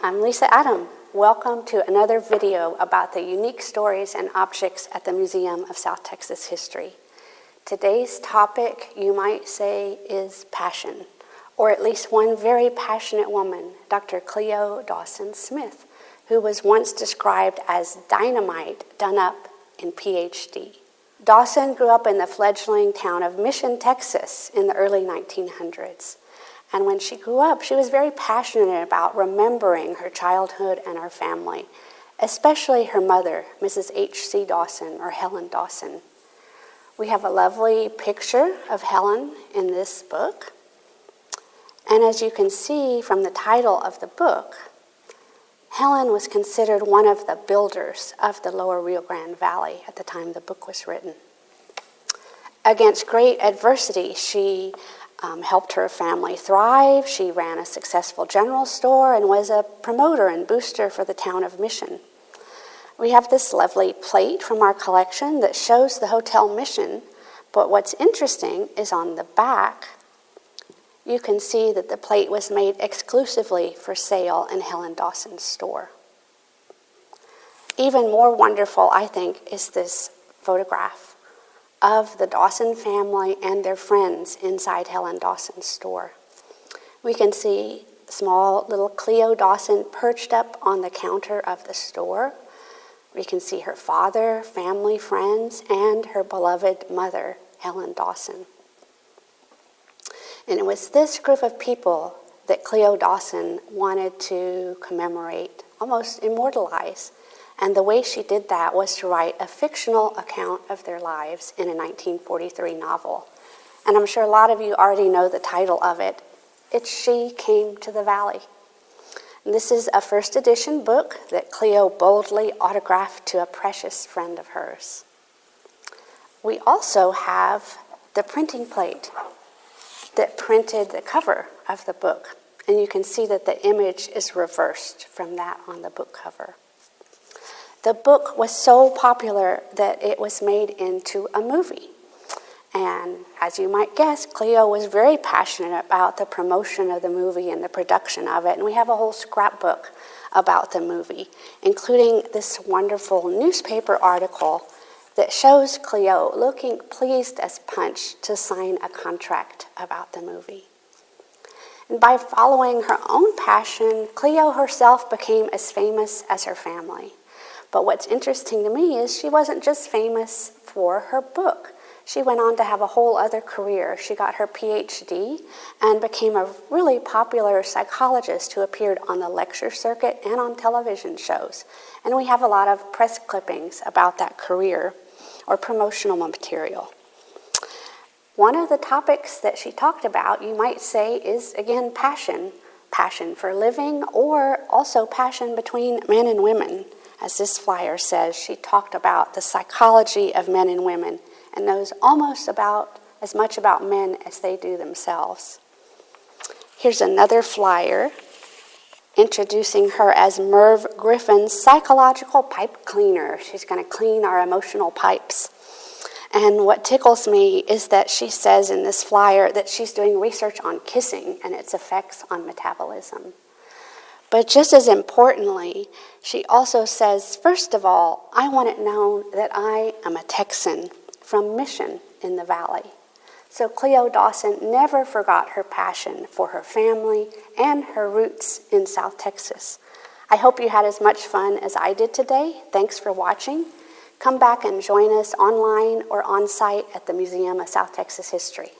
I'm Lisa Adam. Welcome to another video about the unique stories and objects at the Museum of South Texas History. Today's topic, you might say, is passion, or at least one very passionate woman, Dr. Cleo Dawson Smith, who was once described as dynamite done up in PhD. Dawson grew up in the fledgling town of Mission, Texas in the early 1900s. And when she grew up, she was very passionate about remembering her childhood and her family, especially her mother, Mrs. H.C. Dawson, or Helen Dawson. We have a lovely picture of Helen in this book. And as you can see from the title of the book, Helen was considered one of the builders of the lower Rio Grande Valley at the time the book was written. Against great adversity, she helped her family thrive. She ran a successful general store and was a promoter and booster for the town of Mission. We have this lovely plate from our collection that shows the Hotel Mission, but what's interesting is on the back, you can see that the plate was made exclusively for sale in Helen Dawson's store. Even more wonderful, I think, is this photograph of the Dawson family and their friends inside Helen Dawson's store. We can see small little Cleo Dawson perched up on the counter of the store. We can see her father, family, friends, and her beloved mother, Helen Dawson. And it was this group of people that Cleo Dawson wanted to commemorate, almost immortalize. And the way she did that was to write a fictional account of their lives in a 1943 novel. And I'm sure a lot of you already know the title of it. It's She Came to the Valley. And this is a first edition book that Cleo boldly autographed to a precious friend of hers. We also have the printing plate that printed the cover of the book. And you can see that the image is reversed from that on the book cover. The book was so popular that it was made into a movie. And as you might guess, Cleo was very passionate about the promotion of the movie and the production of it. And we have a whole scrapbook about the movie, including this wonderful newspaper article that shows Cleo looking pleased as punch to sign a contract about the movie. And by following her own passion, Cleo herself became as famous as her family. But what's interesting to me is she wasn't just famous for her book. She went on to have a whole other career. She got her PhD and became a really popular psychologist who appeared on the lecture circuit and on television shows. And we have a lot of press clippings about that career or promotional material. One of the topics that she talked about, you might say, is, again, passion. Passion for living, or also passion between men and women. As this flyer says, she talked about the psychology of men and women and knows almost about as much about men as they do themselves. Here's another flyer introducing her as Merv Griffin's psychological pipe cleaner. She's going to clean our emotional pipes. And what tickles me is that she says in this flyer that she's doing research on kissing and its effects on metabolism. But just as importantly, she also says, first of all, I want it known that I am a Texan from Mission in the Valley. So Cleo Dawson never forgot her passion for her family and her roots in South Texas. I hope you had as much fun as I did today. Thanks for watching. Come back and join us online or on site at the Museum of South Texas History.